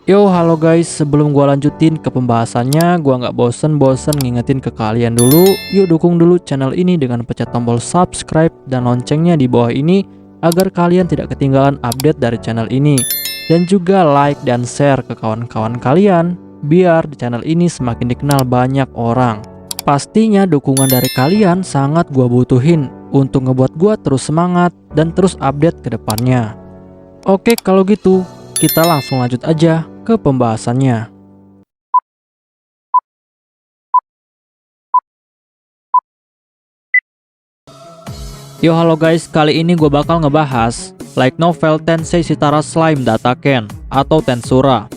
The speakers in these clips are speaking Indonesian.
Yo, halo guys, sebelum gua lanjutin ke pembahasannya, gua nggak bosen-bosen ngingetin ke kalian dulu, yuk dukung dulu channel ini dengan pencet tombol subscribe dan loncengnya di bawah ini, agar kalian tidak ketinggalan update dari channel ini. Dan juga like dan share ke kawan-kawan kalian, biar di channel ini semakin dikenal banyak orang. Pastinya dukungan dari kalian sangat gua butuhin, untuk ngebuat gua terus semangat dan terus update ke depannya. Oke, kalau gitu, kita langsung lanjut aja ke pembahasannya. Yo, halo guys, kali ini gue bakal ngebahas light novel Tensei Shitara Slime Dataken atau Tensura,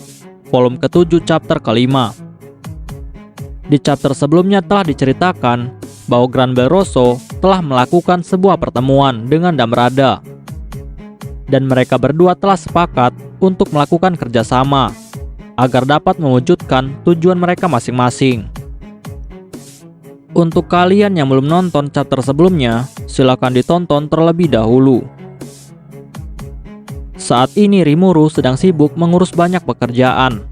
volume ke-7 chapter ke-5. Di chapter sebelumnya telah diceritakan bahwa Gran Bell Rosso telah melakukan sebuah pertemuan dengan Damrada, dan mereka berdua telah sepakat untuk melakukan kerjasama agar dapat mewujudkan tujuan mereka masing-masing. Untuk kalian yang belum nonton chapter sebelumnya, silakan ditonton terlebih dahulu. Saat ini Rimuru sedang sibuk mengurus banyak pekerjaan.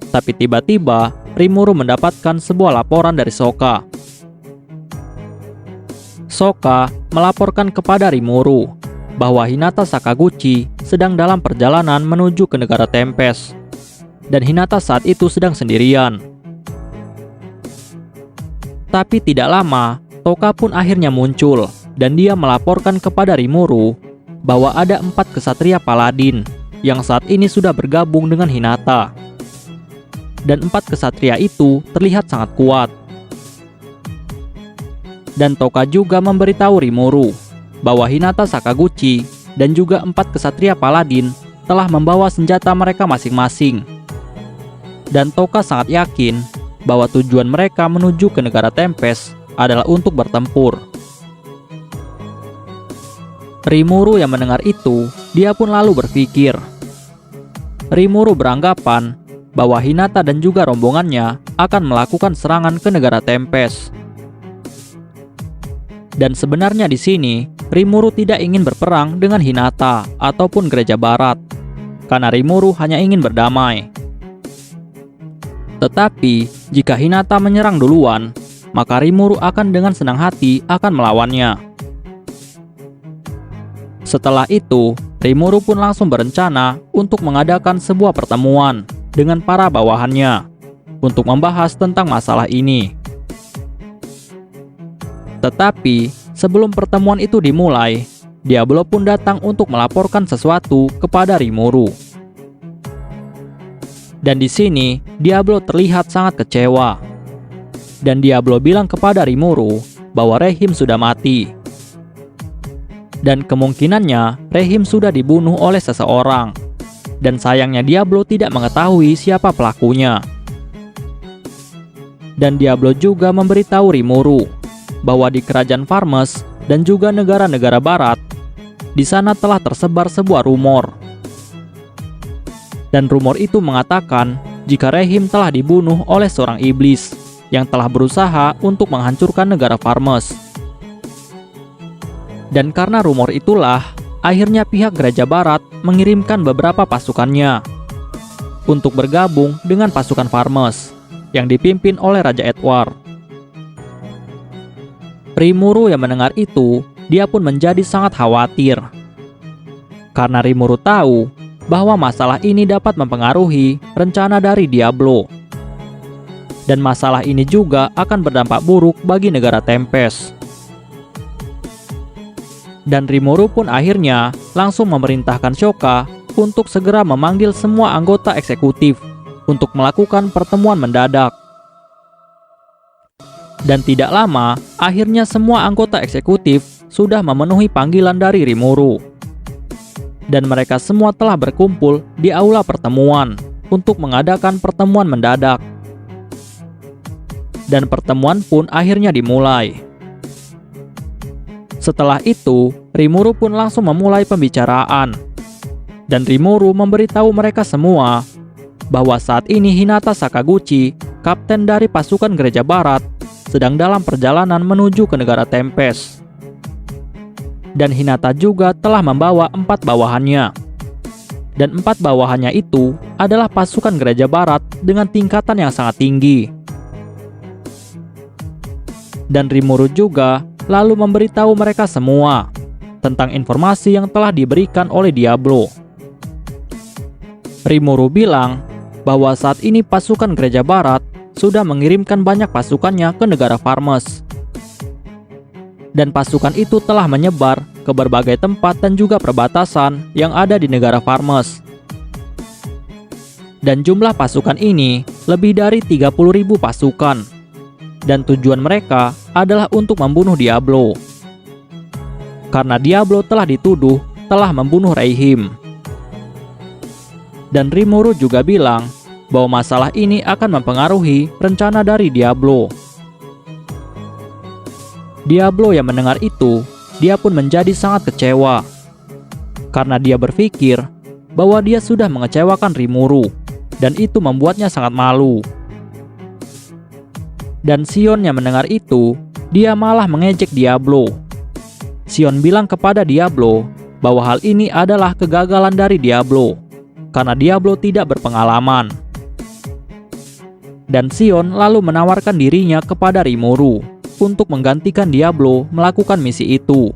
Tapi tiba-tiba Rimuru mendapatkan sebuah laporan dari Soka. Soka melaporkan kepada Rimuru bahwa Hinata Sakaguchi sedang dalam perjalanan menuju ke negara Tempest, dan Hinata saat itu sedang sendirian. Tapi tidak lama, Toka pun akhirnya muncul, dan dia melaporkan kepada Rimuru bahwa ada 4 kesatria paladin yang saat ini sudah bergabung dengan Hinata. Dan 4 kesatria itu terlihat sangat kuat. Dan Toka juga memberitahu Rimuru bahwa Hinata Sakaguchi dan juga 4 kesatria paladin telah membawa senjata mereka masing-masing. Dan Toka sangat yakin bahwa tujuan mereka menuju ke negara Tempest adalah untuk bertempur. Rimuru yang mendengar itu, dia pun lalu berpikir. Rimuru beranggapan bahwa Hinata dan juga rombongannya akan melakukan serangan ke negara Tempest. Dan sebenarnya di sini, Rimuru tidak ingin berperang dengan Hinata ataupun Gereja Barat, karena Rimuru hanya ingin berdamai. Tetapi, jika Hinata menyerang duluan, maka Rimuru akan dengan senang hati akan melawannya. Setelah itu, Rimuru pun langsung berencana untuk mengadakan sebuah pertemuan dengan para bawahannya untuk membahas tentang masalah ini. Tetapi, sebelum pertemuan itu dimulai, Diablo pun datang untuk melaporkan sesuatu kepada Rimuru. Dan di sini, Diablo terlihat sangat kecewa. Dan Diablo bilang kepada Rimuru bahwa Rehim sudah mati. Dan kemungkinannya, Rehim sudah dibunuh oleh seseorang. Dan sayangnya Diablo tidak mengetahui siapa pelakunya. Dan Diablo juga memberitahu Rimuru bahwa di kerajaan Farmes dan juga negara-negara barat, di sana telah tersebar sebuah rumor. Dan rumor itu mengatakan jika Rehim telah dibunuh oleh seorang iblis yang telah berusaha untuk menghancurkan negara Farmes. Dan karena rumor itulah, akhirnya pihak Gereja Barat mengirimkan beberapa pasukannya untuk bergabung dengan pasukan Farmes yang dipimpin oleh Raja Edward. Rimuru yang mendengar itu, dia pun menjadi sangat khawatir. Karena Rimuru tahu bahwa masalah ini dapat mempengaruhi rencana dari Diablo. Dan masalah ini juga akan berdampak buruk bagi negara Tempest. Dan Rimuru pun akhirnya langsung memerintahkan Shoka untuk segera memanggil semua anggota eksekutif untuk melakukan pertemuan mendadak. Dan tidak lama, akhirnya semua anggota eksekutif sudah memenuhi panggilan dari Rimuru. Dan mereka semua telah berkumpul di aula pertemuan untuk mengadakan pertemuan mendadak. Dan pertemuan pun akhirnya dimulai. Setelah itu, Rimuru pun langsung memulai pembicaraan. Dan Rimuru memberitahu mereka semua bahwa saat ini Hinata Sakaguchi, kapten dari pasukan Gereja Barat, sedang dalam perjalanan menuju ke negara Tempest. Dan Hinata juga telah membawa 4 bawahannya. Dan 4 bawahannya itu adalah pasukan gereja barat dengan tingkatan yang sangat tinggi. Dan Rimuru juga lalu memberitahu mereka semua tentang informasi yang telah diberikan oleh Diablo. Rimuru bilang bahwa saat ini pasukan gereja barat sudah mengirimkan banyak pasukannya ke negara Farmes. Dan pasukan itu telah menyebar ke berbagai tempat dan juga perbatasan yang ada di negara Farmes. Dan jumlah pasukan ini lebih dari 30.000 pasukan. Dan tujuan mereka adalah untuk membunuh Diablo. Karena Diablo telah dituduh telah membunuh Raihim. Dan Rimuru juga bilang bahwa masalah ini akan mempengaruhi rencana dari Diablo. Diablo yang mendengar itu, dia pun menjadi sangat kecewa. Karena dia berpikir bahwa dia sudah mengecewakan Rimuru, dan itu membuatnya sangat malu. Dan Sion yang mendengar itu, dia malah mengejek Diablo. Sion bilang kepada Diablo bahwa hal ini adalah kegagalan dari Diablo, karena Diablo tidak berpengalaman. Dan Sion lalu menawarkan dirinya kepada Rimuru untuk menggantikan Diablo melakukan misi itu.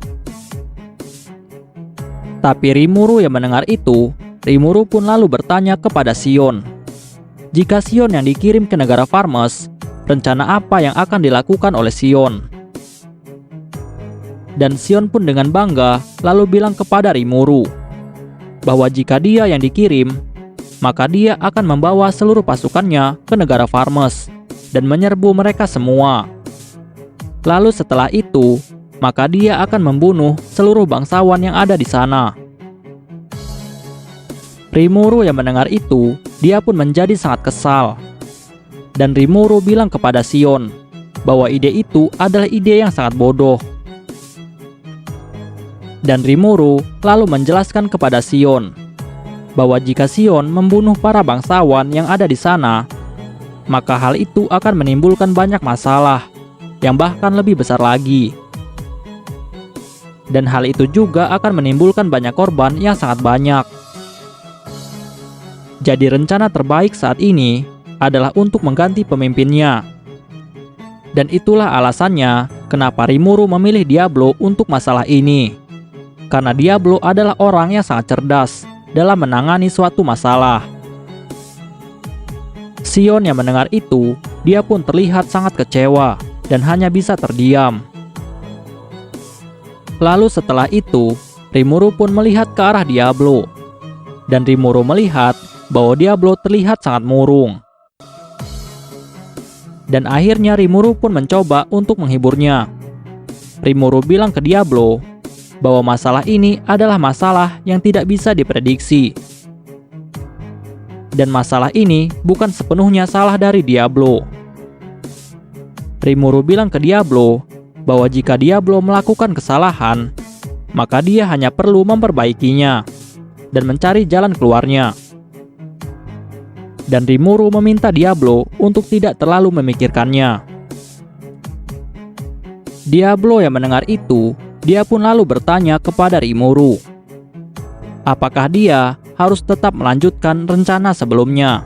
Tapi Rimuru yang mendengar itu, Rimuru pun lalu bertanya kepada Sion, jika Sion yang dikirim ke negara Farmes, rencana apa yang akan dilakukan oleh Sion? Dan Sion pun dengan bangga lalu bilang kepada Rimuru bahwa jika dia yang dikirim, maka dia akan membawa seluruh pasukannya ke negara Farmes dan menyerbu mereka semua. Lalu setelah itu, maka dia akan membunuh seluruh bangsawan yang ada di sana. Rimuru yang mendengar itu, dia pun menjadi sangat kesal. Dan Rimuru bilang kepada Sion bahwa ide itu adalah ide yang sangat bodoh. Dan Rimuru lalu menjelaskan kepada Sion bahwa jika Sion membunuh para bangsawan yang ada di sana, maka hal itu akan menimbulkan banyak masalah yang bahkan lebih besar lagi. Dan hal itu juga akan menimbulkan banyak korban yang sangat banyak. Jadi rencana terbaik saat ini adalah untuk mengganti pemimpinnya. Dan itulah alasannya kenapa Rimuru memilih Diablo untuk masalah ini. Karena Diablo adalah orang yang sangat cerdas dalam menangani suatu masalah. Sion yang mendengar itu, dia pun terlihat sangat kecewa dan hanya bisa terdiam. Lalu setelah itu, Rimuru pun melihat ke arah Diablo. Dan Rimuru melihat bahwa Diablo terlihat sangat murung. Dan akhirnya Rimuru pun mencoba untuk menghiburnya. Rimuru bilang ke Diablo bahwa masalah ini adalah masalah yang tidak bisa diprediksi. Dan masalah ini bukan sepenuhnya salah dari Diablo. Rimuru bilang ke Diablo bahwa jika Diablo melakukan kesalahan, maka dia hanya perlu memperbaikinya dan mencari jalan keluarnya. Dan Rimuru meminta Diablo untuk tidak terlalu memikirkannya. Diablo yang mendengar itu, dia pun lalu bertanya kepada Rimuru, apakah dia harus tetap melanjutkan rencana sebelumnya?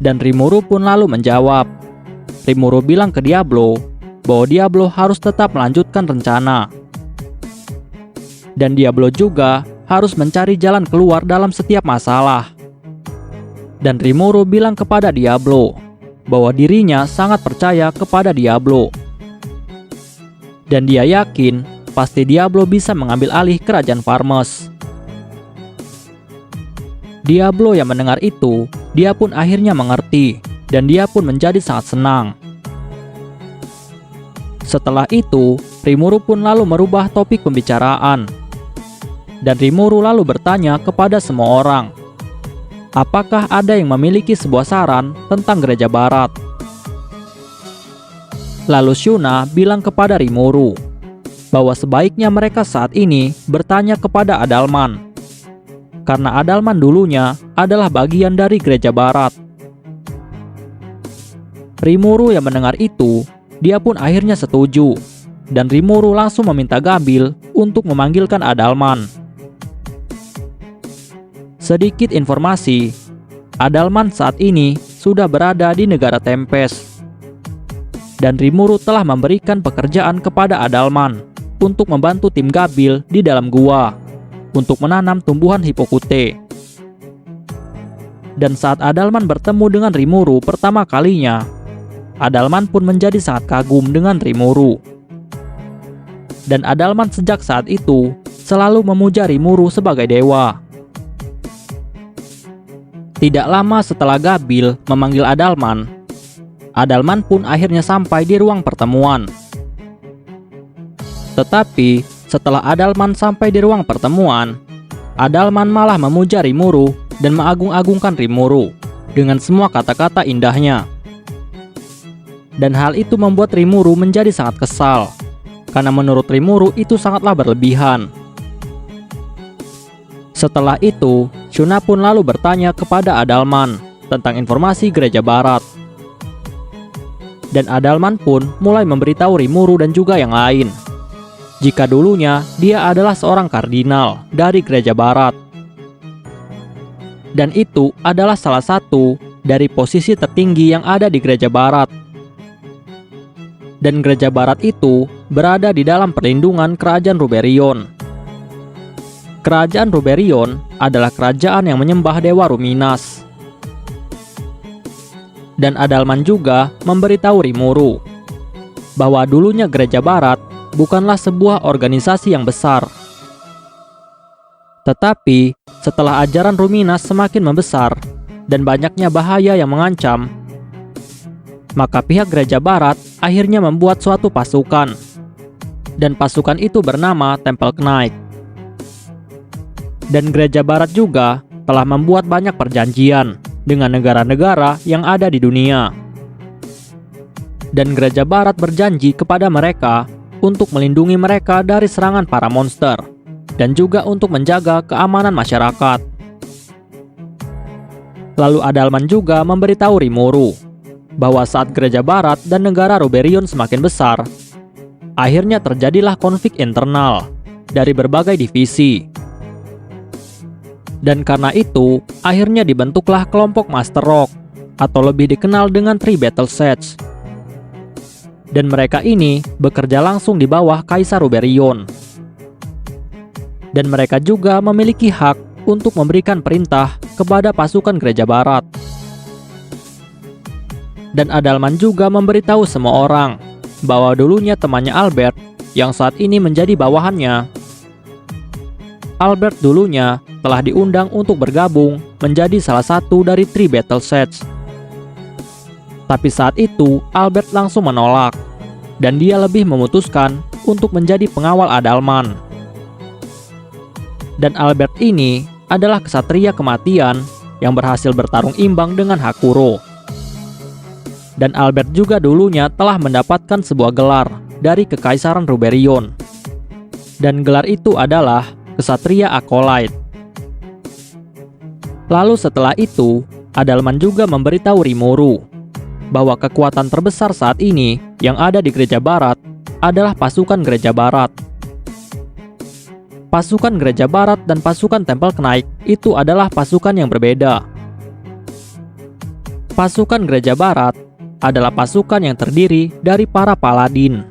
Dan Rimuru pun lalu menjawab. Rimuru bilang ke Diablo bahwa Diablo harus tetap melanjutkan rencana. Dan Diablo juga harus mencari jalan keluar dalam setiap masalah. Dan Rimuru bilang kepada Diablo bahwa dirinya sangat percaya kepada Diablo. Dan dia yakin pasti Diablo bisa mengambil alih kerajaan Farmes. Diablo yang mendengar itu, dia pun akhirnya mengerti. Dan dia pun menjadi sangat senang. Setelah itu, Rimuru pun lalu merubah topik pembicaraan. Dan Rimuru lalu bertanya kepada semua orang, apakah ada yang memiliki sebuah saran tentang gereja barat? Lalu Shuna bilang kepada Rimuru bahwa sebaiknya mereka saat ini bertanya kepada Adalman. Karena Adalman dulunya adalah bagian dari gereja barat. Rimuru yang mendengar itu, dia pun akhirnya setuju. Dan Rimuru langsung meminta Gabil untuk memanggilkan Adalman. Sedikit informasi, Adalman saat ini sudah berada di negara Tempest. Dan Rimuru telah memberikan pekerjaan kepada Adalman untuk membantu tim Gabil di dalam gua untuk menanam tumbuhan Hipokute. Dan saat Adalman bertemu dengan Rimuru pertama kalinya, Adalman pun menjadi sangat kagum dengan Rimuru. Dan Adalman sejak saat itu selalu memuja Rimuru sebagai dewa. Tidak lama setelah Gabil memanggil Adalman, Adalman pun akhirnya sampai di ruang pertemuan. Tetapi setelah Adalman sampai di ruang pertemuan, Adalman malah memuja Rimuru dan mengagung-agungkan Rimuru dengan semua kata-kata indahnya. Dan hal itu membuat Rimuru menjadi sangat kesal, karena menurut Rimuru itu sangatlah berlebihan. Setelah itu, Shuna pun lalu bertanya kepada Adalman tentang informasi gereja barat. Dan Adalman pun mulai memberitahu Rimuru dan juga yang lain, jika dulunya dia adalah seorang kardinal dari gereja barat. Dan itu adalah salah satu dari posisi tertinggi yang ada di gereja barat. Dan gereja barat itu berada di dalam perlindungan kerajaan Ruberion. Kerajaan Ruberion adalah kerajaan yang menyembah dewa Ruminas. Dan Adalman juga memberitahu Rimuru bahwa dulunya gereja barat bukanlah sebuah organisasi yang besar. Tetapi setelah ajaran Ruminas semakin membesar dan banyaknya bahaya yang mengancam, maka pihak gereja barat akhirnya membuat suatu pasukan. Dan pasukan itu bernama Temple Knight. Dan gereja barat juga telah membuat banyak perjanjian dengan negara-negara yang ada di dunia. Dan gereja barat berjanji kepada mereka untuk melindungi mereka dari serangan para monster dan juga untuk menjaga keamanan masyarakat. Lalu Adalman juga memberitahu Rimuru bahwa saat gereja barat dan negara Ruberion semakin besar, akhirnya terjadilah konflik internal dari berbagai divisi. Dan karena itu, akhirnya dibentuklah kelompok Master Rock, atau lebih dikenal dengan Three Battle Sets. Dan mereka ini bekerja langsung di bawah Kaisar Ruberion. Dan mereka juga memiliki hak untuk memberikan perintah kepada pasukan gereja barat. Dan Adalman juga memberitahu semua orang bahwa dulunya temannya Albert yang saat ini menjadi bawahannya. Albert dulunya telah diundang untuk bergabung menjadi salah satu dari Three Battle Sets. Tapi saat itu Albert langsung menolak, dan dia lebih memutuskan untuk menjadi pengawal Adalman. Dan Albert ini adalah kesatria kematian yang berhasil bertarung imbang dengan Hakuro. Dan Albert juga dulunya telah mendapatkan sebuah gelar dari Kekaisaran Ruberion. Dan gelar itu adalah Kesatria Acolyte. Lalu setelah itu, Adalman juga memberitahu Rimuru bahwa kekuatan terbesar saat ini yang ada di gereja barat adalah pasukan gereja barat. Pasukan gereja barat dan pasukan Temple Knight itu adalah pasukan yang berbeda. Pasukan gereja barat adalah pasukan yang terdiri dari para paladin.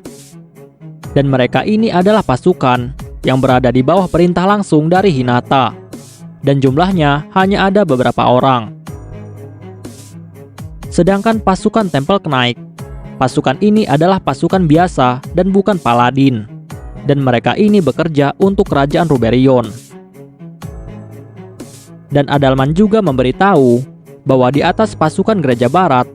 Dan mereka ini adalah pasukan yang berada di bawah perintah langsung dari Hinata. Dan jumlahnya hanya ada beberapa orang. Sedangkan pasukan Temple Knight, pasukan ini adalah pasukan biasa dan bukan paladin. Dan mereka ini bekerja untuk kerajaan Ruberion. Dan Adalman juga memberitahu bahwa di atas pasukan gereja barat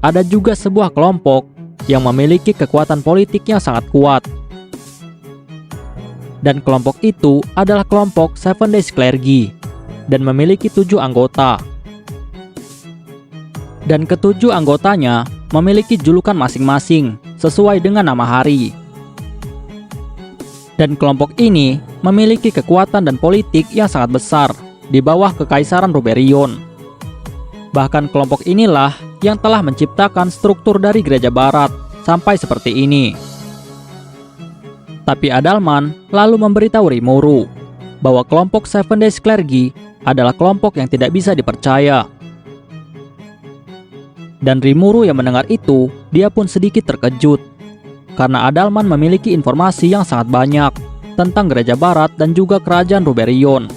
ada juga sebuah kelompok yang memiliki kekuatan politik yang sangat kuat. Dan kelompok itu adalah kelompok Seven Days Clergy dan memiliki 7 anggota. Dan ketujuh anggotanya memiliki julukan masing-masing sesuai dengan nama hari. Dan kelompok ini memiliki kekuatan dan politik yang sangat besar di bawah Kekaisaran Ruberion. Bahkan kelompok inilah yang telah menciptakan struktur dari gereja barat sampai seperti ini. Tapi Adalman lalu memberitahu Rimuru bahwa kelompok Seven Days Clergy adalah kelompok yang tidak bisa dipercaya. Dan Rimuru yang mendengar itu, dia pun sedikit terkejut, karena Adalman memiliki informasi yang sangat banyak tentang Gereja Barat dan juga Kerajaan Ruberion.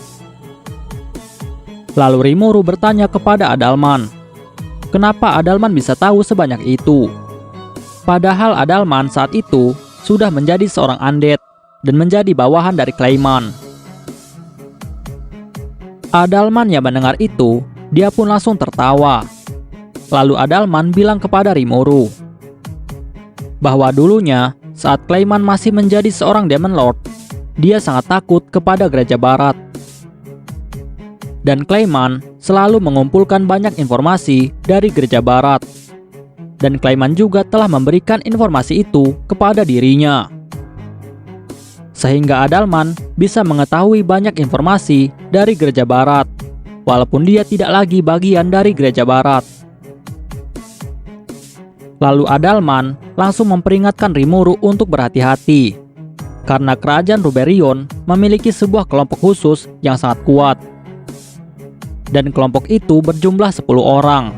Lalu Rimuru bertanya kepada Adalman, kenapa Adalman bisa tahu sebanyak itu? Padahal Adalman saat itu sudah menjadi seorang undead dan menjadi bawahan dari Clayman. Adalman yang mendengar itu, dia pun langsung tertawa. Lalu Adalman bilang kepada Rimuru bahwa dulunya saat Clayman masih menjadi seorang Demon Lord, dia sangat takut kepada Gereja Barat. Dan Clayman selalu mengumpulkan banyak informasi dari Gereja Barat. Dan Clayman juga telah memberikan informasi itu kepada dirinya. Sehingga Adalman bisa mengetahui banyak informasi dari Gereja Barat, walaupun dia tidak lagi bagian dari Gereja Barat. Lalu Adalman langsung memperingatkan Rimuru untuk berhati-hati, karena Kerajaan Ruberion memiliki sebuah kelompok khusus yang sangat kuat. Dan kelompok itu berjumlah 10 orang.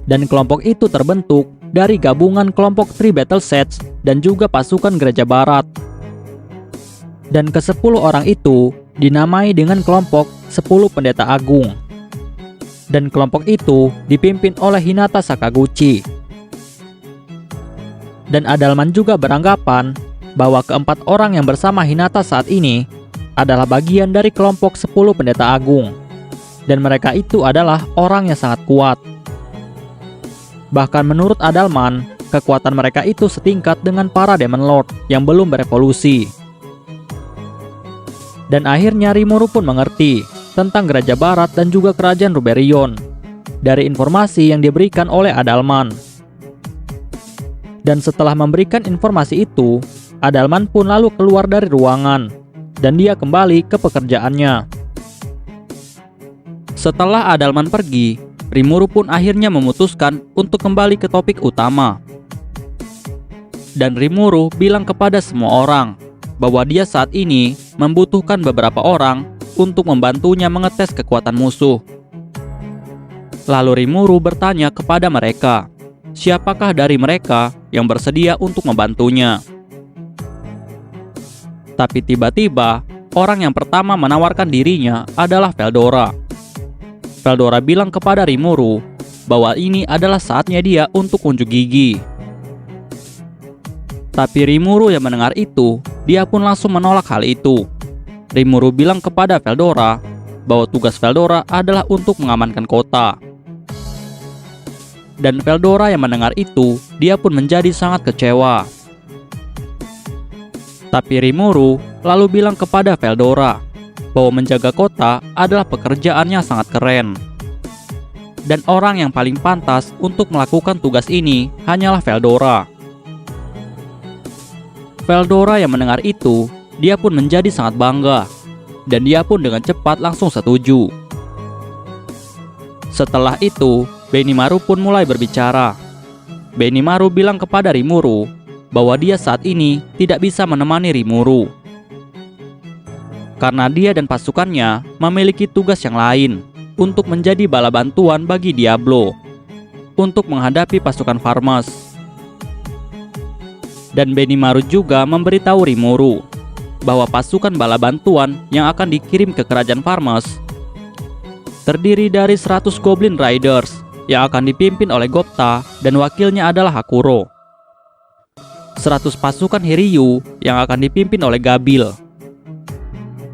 Dan kelompok itu terbentuk dari gabungan kelompok Three Battle Sets dan juga pasukan Gereja Barat. Dan ke-10 orang itu dinamai dengan kelompok 10 Pendeta Agung. Dan kelompok itu dipimpin oleh Hinata Sakaguchi. Dan Adalman juga beranggapan bahwa keempat orang yang bersama Hinata saat ini adalah bagian dari kelompok 10 Pendeta Agung. Dan mereka itu adalah orang yang sangat kuat. Bahkan menurut Adalman, kekuatan mereka itu setingkat dengan para Demon Lord yang belum berevolusi. Dan akhirnya Rimuru pun mengerti tentang Gereja Barat dan juga Kerajaan Ruberion dari informasi yang diberikan oleh Adalman. Dan setelah memberikan informasi itu, Adalman pun lalu keluar dari ruangan dan dia kembali ke pekerjaannya. Setelah Adalman pergi, Rimuru pun akhirnya memutuskan untuk kembali ke topik utama. Dan Rimuru bilang kepada semua orang bahwa dia saat ini membutuhkan beberapa orang untuk membantunya mengetes kekuatan musuh. Lalu Rimuru bertanya kepada mereka, siapakah dari mereka yang bersedia untuk membantunya. Tapi tiba-tiba, orang yang pertama menawarkan dirinya adalah Veldora. Veldora bilang kepada Rimuru bahwa ini adalah saatnya dia untuk unjuk gigi. Tapi Rimuru yang mendengar itu, dia pun langsung menolak hal itu. Rimuru bilang kepada Veldora bahwa tugas Veldora adalah untuk mengamankan kota. Dan Veldora yang mendengar itu, dia pun menjadi sangat kecewa. Tapi Rimuru lalu bilang kepada Veldora bahwa menjaga kota adalah pekerjaan yang sangat keren. Dan orang yang paling pantas untuk melakukan tugas ini hanyalah Veldora. Veldora yang mendengar itu, dia pun menjadi sangat bangga, dan dia pun dengan cepat langsung setuju. Setelah itu, Benimaru pun mulai berbicara. Benimaru bilang kepada Rimuru bahwa dia saat ini tidak bisa menemani Rimuru, karena dia dan pasukannya memiliki tugas yang lain untuk menjadi bala bantuan bagi Diablo untuk menghadapi pasukan Farmes. Dan Benimaru juga memberitahu Rimuru bahwa pasukan bala bantuan yang akan dikirim ke kerajaan Farmes terdiri dari 100 Goblin Riders yang akan dipimpin oleh Gopta dan wakilnya adalah Hakuro, 100 pasukan Hiryu yang akan dipimpin oleh Gabil,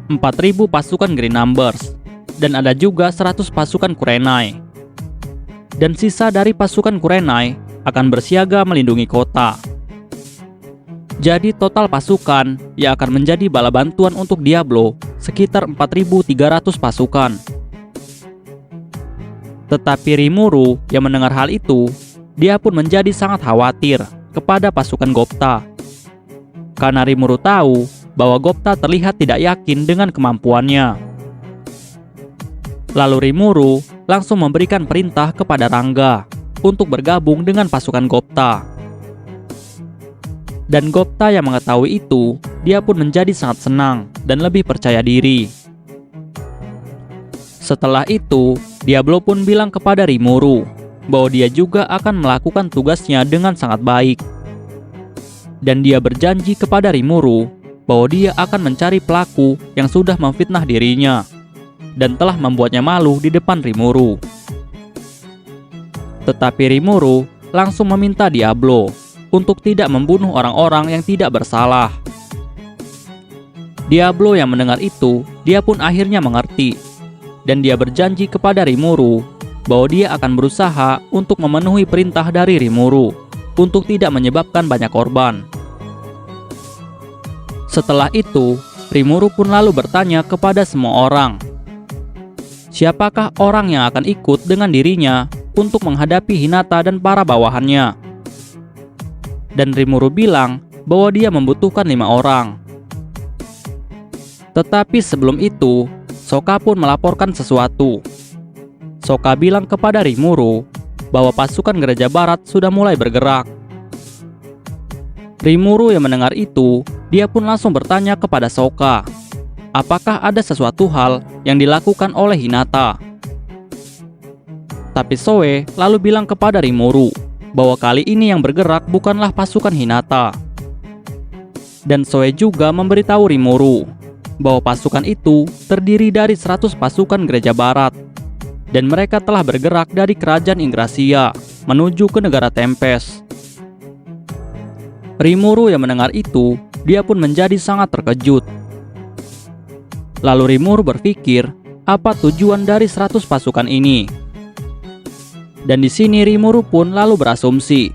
4.000 pasukan Green Numbers, dan ada juga 100 pasukan Kurenai. Dan sisa dari pasukan Kurenai akan bersiaga melindungi kota. Jadi total pasukan yang akan menjadi bala bantuan untuk Diablo sekitar 4.300 pasukan. Tetapi Rimuru yang mendengar hal itu, dia pun menjadi sangat khawatir kepada pasukan Gopta. Karena Rimuru tahu bahwa Gopta terlihat tidak yakin dengan kemampuannya. Lalu Rimuru langsung memberikan perintah kepada Rangga untuk bergabung dengan pasukan Gopta. Dan Gokta yang mengetahui itu, dia pun menjadi sangat senang dan lebih percaya diri. Setelah itu, Diablo pun bilang kepada Rimuru bahwa dia juga akan melakukan tugasnya dengan sangat baik. Dan dia berjanji kepada Rimuru bahwa dia akan mencari pelaku yang sudah memfitnah dirinya dan telah membuatnya malu di depan Rimuru. Tetapi Rimuru langsung meminta Diablo untuk tidak membunuh orang-orang yang tidak bersalah. Diablo yang mendengar itu, dia pun akhirnya mengerti. Dan dia berjanji kepada Rimuru bahwa dia akan berusaha untuk memenuhi perintah dari Rimuru untuk tidak menyebabkan banyak korban. Setelah itu, Rimuru pun lalu bertanya kepada semua orang, siapakah orang yang akan ikut dengan dirinya untuk menghadapi Hinata dan para bawahannya? Dan Rimuru bilang bahwa dia membutuhkan 5 orang. Tetapi sebelum itu, Sokka pun melaporkan sesuatu. Sokka bilang kepada Rimuru bahwa pasukan gereja barat sudah mulai bergerak. Rimuru yang mendengar itu, dia pun langsung bertanya kepada Sokka, apakah ada sesuatu hal yang dilakukan oleh Hinata? Tapi Zoe lalu bilang kepada Rimuru bahwa kali ini yang bergerak bukanlah pasukan Hinata. Dan Zoe juga memberitahu Rimuru bahwa pasukan itu terdiri dari 100 pasukan gereja barat, dan mereka telah bergerak dari kerajaan Ingrasia menuju ke negara Tempest. Rimuru yang mendengar itu, dia pun menjadi sangat terkejut. Lalu Rimuru berpikir, apa tujuan dari 100 pasukan ini? Dan di sini Rimuru pun lalu berasumsi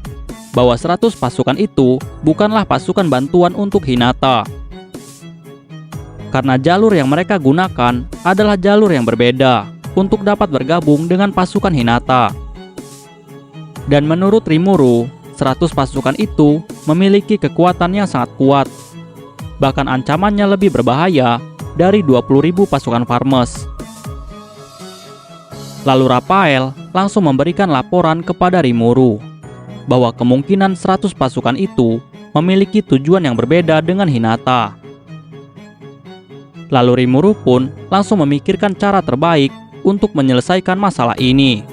bahwa 100 pasukan itu bukanlah pasukan bantuan untuk Hinata. Karena jalur yang mereka gunakan adalah jalur yang berbeda untuk dapat bergabung dengan pasukan Hinata. Dan menurut Rimuru, 100 pasukan itu memiliki kekuatan yang sangat kuat. Bahkan ancamannya lebih berbahaya dari 20.000 pasukan Farmes. Lalu Raphael langsung memberikan laporan kepada Rimuru bahwa kemungkinan 100 pasukan itu memiliki tujuan yang berbeda dengan Hinata. Lalu Rimuru pun langsung memikirkan cara terbaik untuk menyelesaikan masalah ini.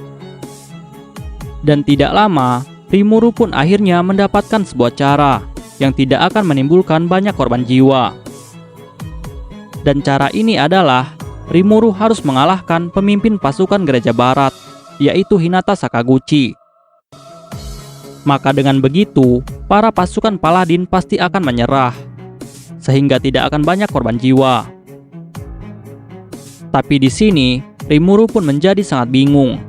Dan tidak lama, Rimuru pun akhirnya mendapatkan sebuah cara yang tidak akan menimbulkan banyak korban jiwa. Dan cara ini adalah Rimuru harus mengalahkan pemimpin pasukan gereja barat, yaitu Hinata Sakaguchi. Maka dengan begitu, para pasukan Paladin pasti akan menyerah, sehingga tidak akan banyak korban jiwa. Tapi di sini, Rimuru pun menjadi sangat bingung,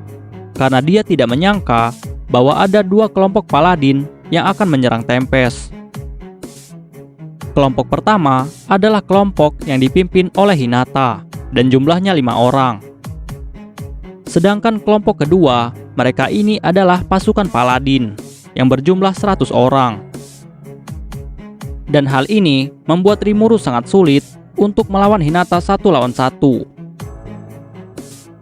karena dia tidak menyangka bahwa ada 2 kelompok Paladin yang akan menyerang Tempest. Kelompok pertama adalah kelompok yang dipimpin oleh Hinata, dan jumlahnya 5 orang. Sedangkan kelompok kedua, mereka ini adalah pasukan Paladin, yang berjumlah 100 orang. Dan hal ini membuat Rimuru sangat sulit untuk melawan Hinata 1 lawan 1.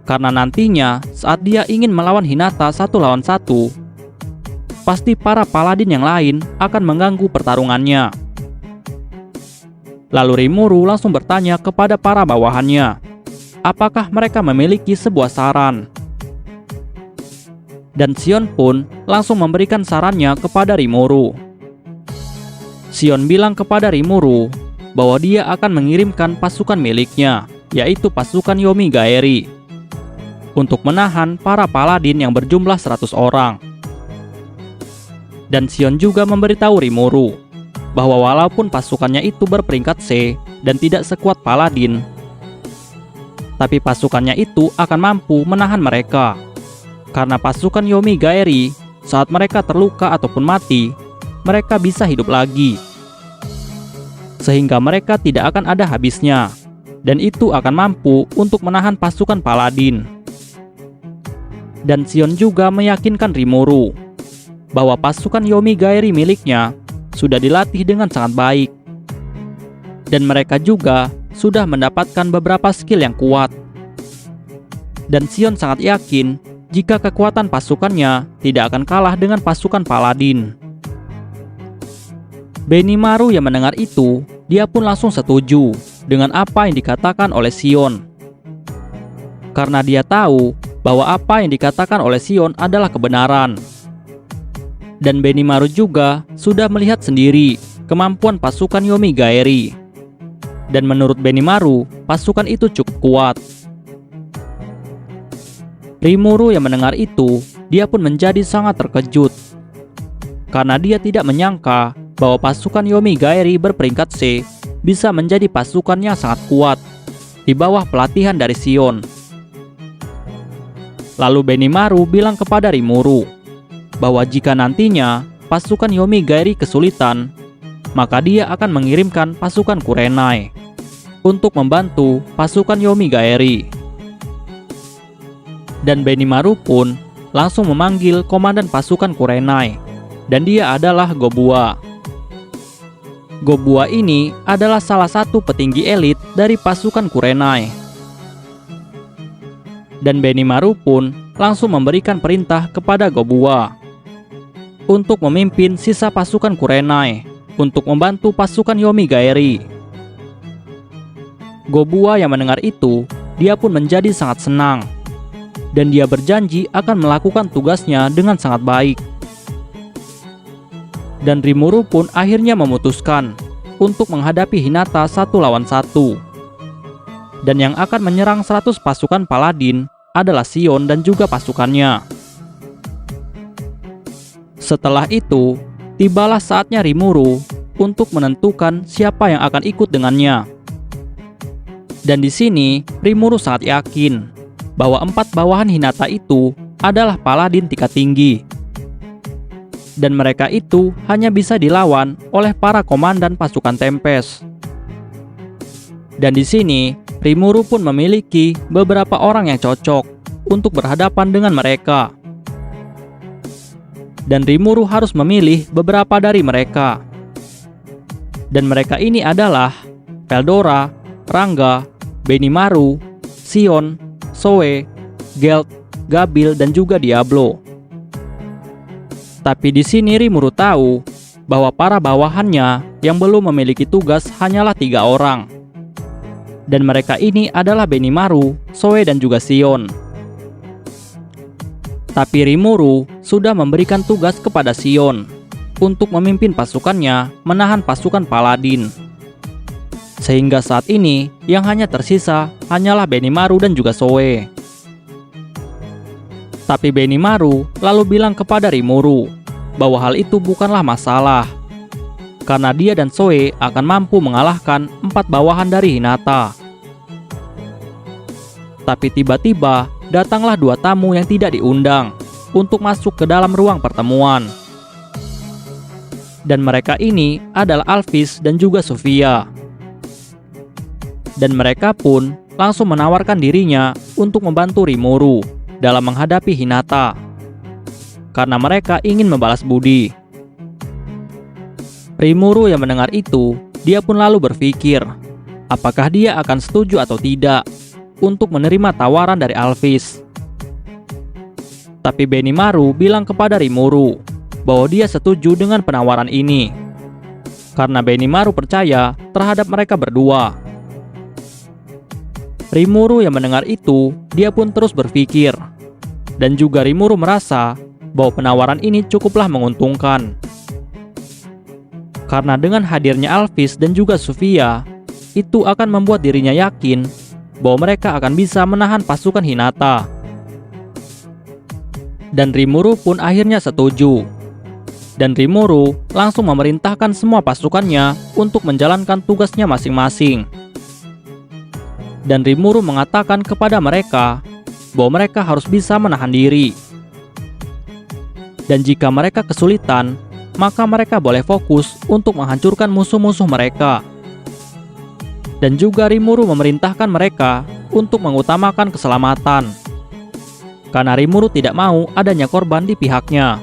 Karena nantinya saat dia ingin melawan Hinata 1 lawan 1, pasti para Paladin yang lain akan mengganggu pertarungannya. Lalu Rimuru langsung bertanya kepada para bawahannya, apakah mereka memiliki sebuah saran. Dan Sion pun langsung memberikan sarannya kepada Rimuru. Sion bilang kepada Rimuru bahwa dia akan mengirimkan pasukan miliknya, yaitu pasukan Yomi Gaeri, untuk menahan para Paladin yang berjumlah 100 orang. Dan Sion juga memberitahu Rimuru bahwa walaupun pasukannya itu berperingkat C dan tidak sekuat Paladin, tapi pasukannya itu akan mampu menahan mereka. Karena pasukan Yomi Gaeri, saat mereka terluka ataupun mati, mereka bisa hidup lagi. Sehingga mereka tidak akan ada habisnya, dan itu akan mampu untuk menahan pasukan Paladin. Dan Sion juga meyakinkan Rimuru bahwa pasukan Yomi Gaeri miliknya sudah dilatih dengan sangat baik. Dan mereka juga sudah mendapatkan beberapa skill yang kuat. Dan Sion sangat yakin jika kekuatan pasukannya tidak akan kalah dengan pasukan Paladin. Benimaru yang mendengar itu, dia pun langsung setuju dengan apa yang dikatakan oleh Shion. Karena dia tahu bahwa apa yang dikatakan oleh Shion adalah kebenaran. Dan Benimaru juga sudah melihat sendiri kemampuan pasukan Yomigaeri. Dan menurut Benimaru, pasukan itu cukup kuat. Rimuru yang mendengar itu, dia pun menjadi sangat terkejut. Karena dia tidak menyangka bahwa pasukan Yomigaeri berperingkat C bisa menjadi pasukan yang sangat kuat di bawah pelatihan dari Shion. Lalu Benimaru bilang kepada Rimuru bahwa jika nantinya pasukan Yomigaeri kesulitan, maka dia akan mengirimkan pasukan Kurenai untuk membantu pasukan Yomigaeri. Dan Benimaru pun langsung memanggil komandan pasukan Kurenai, dan dia adalah Gobua. Gobua ini adalah salah satu petinggi elit dari pasukan Kurenai. Dan Benimaru pun langsung memberikan perintah kepada Gobua untuk memimpin sisa pasukan Kurenai untuk membantu pasukan Yomigaeri. Gobua yang mendengar itu, dia pun menjadi sangat senang. Dan dia berjanji akan melakukan tugasnya dengan sangat baik. Dan Rimuru pun akhirnya memutuskan untuk menghadapi Hinata 1 lawan 1. Dan yang akan menyerang 100 pasukan Paladin adalah Shion dan juga pasukannya. Setelah itu, tibalah saatnya Rimuru untuk menentukan siapa yang akan ikut dengannya. Dan di sini, Rimuru sangat yakin bahwa 4 bawahan Hinata itu adalah Paladin tingkat tinggi. Dan mereka itu hanya bisa dilawan oleh para komandan pasukan Tempest. Dan di sini, Rimuru pun memiliki beberapa orang yang cocok untuk berhadapan dengan mereka. Dan Rimuru harus memilih beberapa dari mereka. Dan mereka ini adalah Veldora, Rangga, Benimaru, Shion, Zoe, Gelt, Gabil, dan juga Diablo. Tapi di sini Rimuru tahu bahwa para bawahannya yang belum memiliki tugas hanyalah 3 orang. Dan mereka ini adalah Benimaru, Zoe, dan juga Shion. Tapi Rimuru sudah memberikan tugas kepada Shion untuk memimpin pasukannya menahan pasukan Paladin. Sehingga saat ini yang hanya tersisa hanyalah Benimaru dan juga Zoe. Tapi Benimaru lalu bilang kepada Rimuru bahwa hal itu bukanlah masalah, karena dia dan Zoe akan mampu mengalahkan 4 bawahan dari Hinata. Tapi tiba-tiba datanglah 2 tamu yang tidak diundang untuk masuk ke dalam ruang pertemuan. Dan mereka ini adalah Alphys dan juga Sophia. Dan mereka pun langsung menawarkan dirinya untuk membantu Rimuru dalam menghadapi Hinata, karena mereka ingin membalas budi. Rimuru yang mendengar itu, dia pun lalu berpikir apakah dia akan setuju atau tidak untuk menerima tawaran dari Alphys. Tapi Benimaru bilang kepada Rimuru bahwa dia setuju dengan penawaran ini, karena Benimaru percaya terhadap mereka berdua. Rimuru yang mendengar itu, dia pun terus berpikir. Dan juga Rimuru merasa bahwa penawaran ini cukuplah menguntungkan. Karena dengan hadirnya Alphys dan juga Sophia, itu akan membuat dirinya yakin bahwa mereka akan bisa menahan pasukan Hinata. Dan Rimuru pun akhirnya setuju. Dan Rimuru langsung memerintahkan semua pasukannya untuk menjalankan tugasnya masing-masing. Dan Rimuru mengatakan kepada mereka bahwa mereka harus bisa menahan diri. Dan jika mereka kesulitan, maka mereka boleh fokus untuk menghancurkan musuh-musuh mereka. Dan juga Rimuru memerintahkan mereka untuk mengutamakan keselamatan, karena Rimuru tidak mau adanya korban di pihaknya.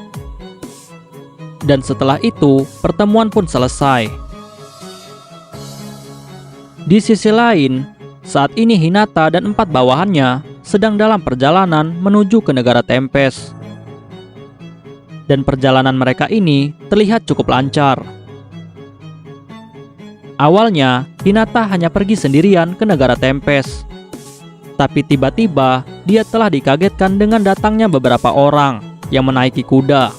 Dan setelah itu, pertemuan pun selesai. Di sisi lain, saat ini Hinata dan 4 bawahannya sedang dalam perjalanan menuju ke negara Tempest. Dan perjalanan mereka ini terlihat cukup lancar. Awalnya, Hinata hanya pergi sendirian ke negara Tempest. Tapi tiba-tiba, dia telah dikagetkan dengan datangnya beberapa orang yang menaiki kuda.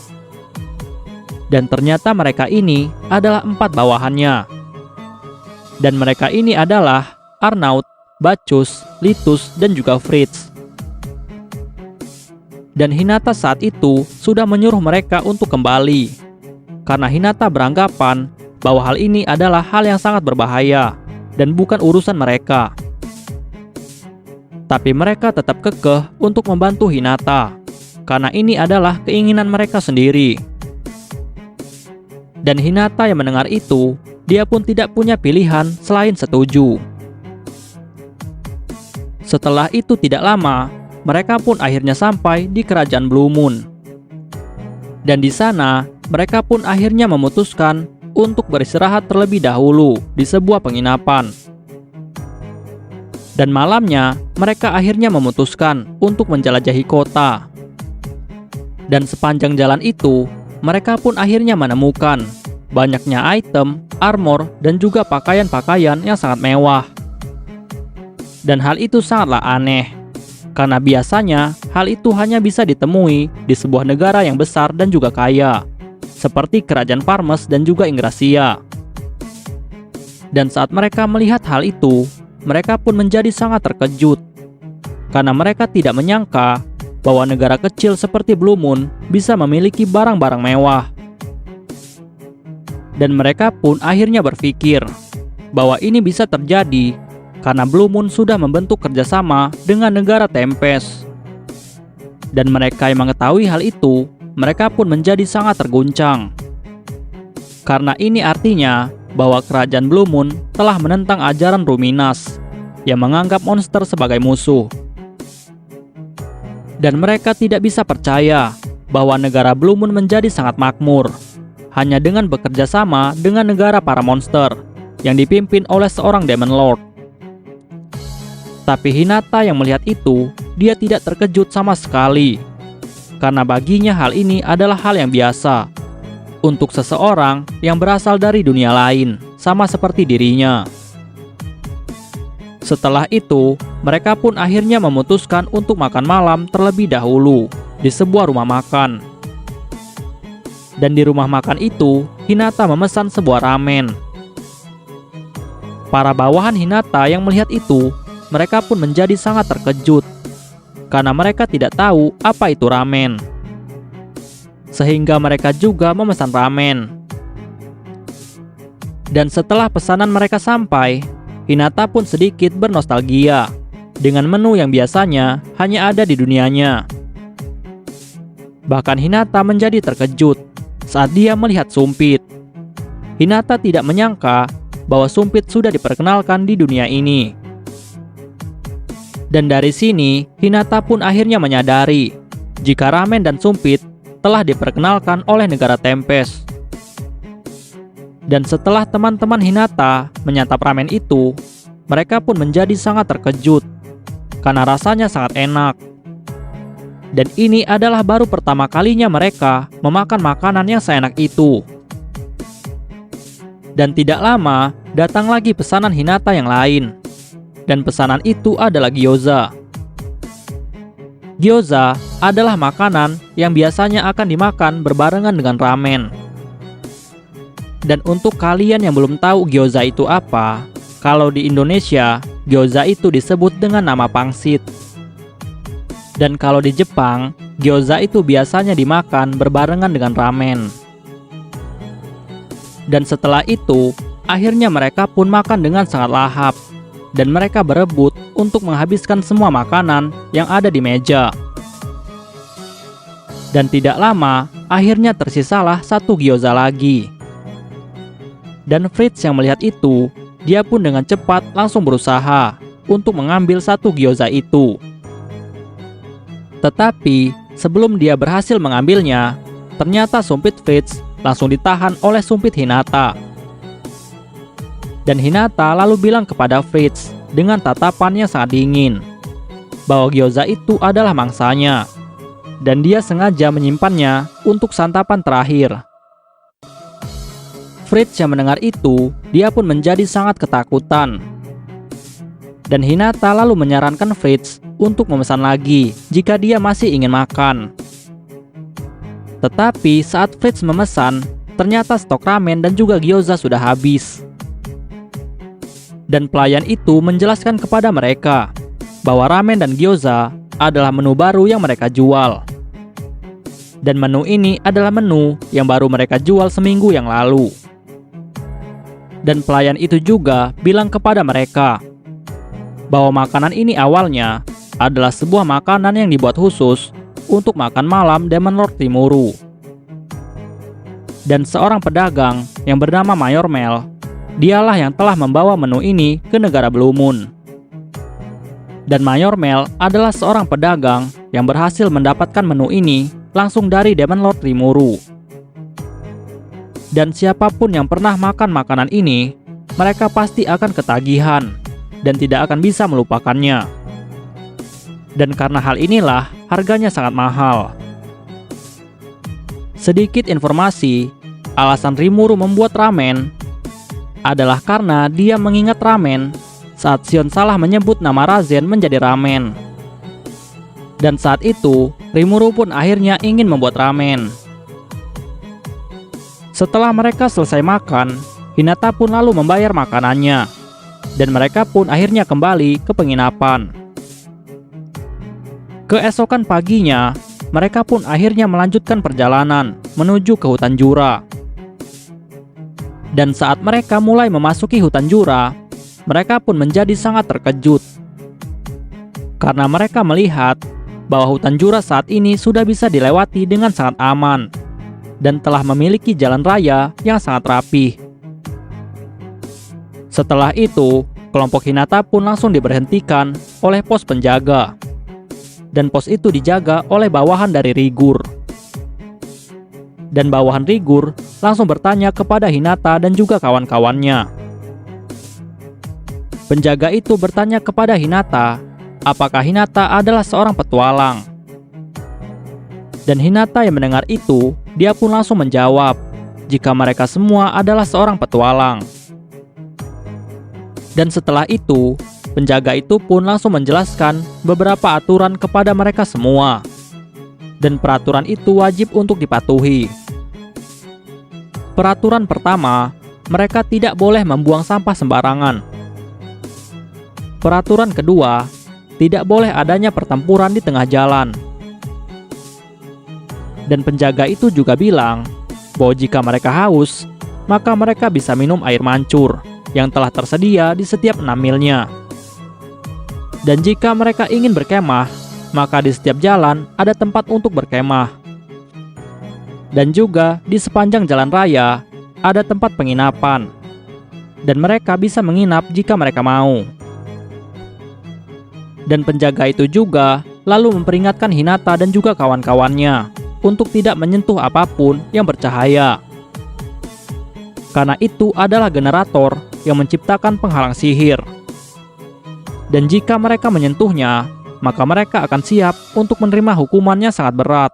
Dan ternyata mereka ini adalah 4 bawahannya. Dan mereka ini adalah Arnaud, Bacchus, Litus, dan juga Fritz. Dan Hinata saat itu sudah menyuruh mereka untuk kembali, karena Hinata beranggapan bahwa hal ini adalah hal yang sangat berbahaya dan bukan urusan mereka. Tapi mereka tetap kekeh untuk membantu Hinata, karena ini adalah keinginan mereka sendiri. Dan Hinata yang mendengar itu, dia pun tidak punya pilihan selain setuju. Setelah itu tidak lama, mereka pun akhirnya sampai di kerajaan Blue Moon. Dan di sana, mereka pun akhirnya memutuskan untuk beristirahat terlebih dahulu di sebuah penginapan. Dan malamnya, mereka akhirnya memutuskan untuk menjelajahi kota. Dan sepanjang jalan itu, mereka pun akhirnya menemukan banyaknya item, armor, dan juga pakaian-pakaian yang sangat mewah. Dan hal itu sangatlah aneh, karena biasanya hal itu hanya bisa ditemui di sebuah negara yang besar dan juga kaya, seperti kerajaan Parmes dan juga Ingracia. Dan saat mereka melihat hal itu, mereka pun menjadi sangat terkejut, karena mereka tidak menyangka bahwa negara kecil seperti Blue Moon bisa memiliki barang-barang mewah. Dan mereka pun akhirnya berpikir bahwa ini bisa terjadi karena Blue Moon sudah membentuk kerjasama dengan negara Tempest. Dan mereka yang mengetahui hal itu, mereka pun menjadi sangat terguncang. Karena ini artinya bahwa kerajaan Blue Moon telah menentang ajaran Ruminas yang menganggap monster sebagai musuh. Dan mereka tidak bisa percaya bahwa negara Blue Moon menjadi sangat makmur hanya dengan bekerja sama dengan negara para monster yang dipimpin oleh seorang Demon Lord. Tapi Hinata yang melihat itu, dia tidak terkejut sama sekali, karena baginya hal ini adalah hal yang biasa untuk seseorang yang berasal dari dunia lain, sama seperti dirinya. Setelah itu, mereka pun akhirnya memutuskan untuk makan malam terlebih dahulu di sebuah rumah makan. Dan di rumah makan itu, Hinata memesan sebuah ramen. Para bawahan Hinata yang melihat itu, mereka pun menjadi sangat terkejut, karena mereka tidak tahu apa itu ramen. Sehingga mereka juga memesan ramen. Dan setelah pesanan mereka sampai, Hinata pun sedikit bernostalgia dengan menu yang biasanya hanya ada di dunianya. Bahkan Hinata menjadi terkejut saat dia melihat sumpit. Hinata tidak menyangka bahwa sumpit sudah diperkenalkan di dunia ini. Dan dari sini, Hinata pun akhirnya menyadari jika ramen dan sumpit telah diperkenalkan oleh negara Tempest. Dan setelah teman-teman Hinata menyantap ramen itu, mereka pun menjadi sangat terkejut karena rasanya sangat enak. Dan ini adalah baru pertama kalinya mereka memakan makanan yang seenak itu. Dan tidak lama, datang lagi pesanan Hinata yang lain. Dan pesanan itu adalah gyoza. Gyoza adalah makanan yang biasanya akan dimakan berbarengan dengan ramen. Dan untuk kalian yang belum tahu gyoza itu apa, kalau di Indonesia, gyoza itu disebut dengan nama pangsit. Dan kalau di Jepang, gyoza itu biasanya dimakan berbarengan dengan ramen. Dan setelah itu, akhirnya mereka pun makan dengan sangat lahap. Dan mereka berebut untuk menghabiskan semua makanan yang ada di meja. Dan tidak lama, akhirnya tersisalah satu gyoza lagi. Dan Fritz yang melihat itu, dia pun dengan cepat langsung berusaha untuk mengambil satu gyoza itu. Tetapi sebelum dia berhasil mengambilnya, ternyata sumpit Fritz langsung ditahan oleh sumpit Hinata. Dan Hinata lalu bilang kepada Fritz dengan tatapan yang sangat dingin bahwa gyoza itu adalah mangsanya, dan dia sengaja menyimpannya untuk santapan terakhir. Fritz yang mendengar itu, dia pun menjadi sangat ketakutan. Dan Hinata lalu menyarankan Fritz untuk memesan lagi jika dia masih ingin makan. Tetapi saat Fritz memesan, ternyata stok ramen dan juga gyoza sudah habis. Dan pelayan itu menjelaskan kepada mereka bahwa ramen dan gyoza adalah menu baru yang mereka jual. Dan menu ini adalah menu yang baru mereka jual seminggu yang lalu. Dan pelayan itu juga bilang kepada mereka bahwa makanan ini awalnya adalah sebuah makanan yang dibuat khusus untuk makan malam Demon Lord Rimuru. Dan seorang pedagang yang bernama Mayor Mel, dialah yang telah membawa menu ini ke negara Blue Moon. Dan Mayor Mel adalah seorang pedagang yang berhasil mendapatkan menu ini langsung dari Demon Lord Rimuru. Dan siapapun yang pernah makan makanan ini, mereka pasti akan ketagihan dan tidak akan bisa melupakannya. Dan karena hal inilah, harganya sangat mahal. Sedikit informasi, alasan Rimuru membuat ramen adalah karena dia mengingat ramen saat Shion salah menyebut nama Razen menjadi ramen. Dan saat itu, Rimuru pun akhirnya ingin membuat ramen. Setelah mereka selesai makan, Hinata pun lalu membayar makanannya. Dan mereka pun akhirnya kembali ke penginapan. Keesokan paginya, mereka pun akhirnya melanjutkan perjalanan menuju ke hutan Jura. Dan saat mereka mulai memasuki hutan Jura, mereka pun menjadi sangat terkejut. Karena mereka melihat bahwa hutan Jura saat ini sudah bisa dilewati dengan sangat aman dan telah memiliki jalan raya yang sangat rapih. Setelah itu, kelompok Hinata pun langsung diberhentikan oleh pos penjaga. Dan pos itu dijaga oleh bawahan dari Rigur. Dan bawahan Rigur langsung bertanya kepada Hinata dan juga kawan-kawannya. Penjaga itu bertanya kepada Hinata, apakah Hinata adalah seorang petualang. Dan Hinata yang mendengar itu, dia pun langsung menjawab, jika mereka semua adalah seorang petualang. Dan setelah itu, penjaga itu pun langsung menjelaskan beberapa aturan kepada mereka semua. Dan peraturan itu wajib untuk dipatuhi. Peraturan pertama, mereka tidak boleh membuang sampah sembarangan. Peraturan kedua, tidak boleh adanya pertempuran di tengah jalan. Dan penjaga itu juga bilang bahwa jika mereka haus, maka mereka bisa minum air mancur yang telah tersedia di setiap 6 milnya. Dan jika mereka ingin berkemah, maka di setiap jalan ada tempat untuk berkemah. Dan juga di sepanjang jalan raya ada tempat penginapan. Dan mereka bisa menginap jika mereka mau. Dan penjaga itu juga lalu memperingatkan Hinata dan juga kawan-kawannya untuk tidak menyentuh apapun yang bercahaya. Karena itu adalah generator yang menciptakan penghalang sihir. Dan jika mereka menyentuhnya, maka mereka akan siap untuk menerima hukumannya sangat berat.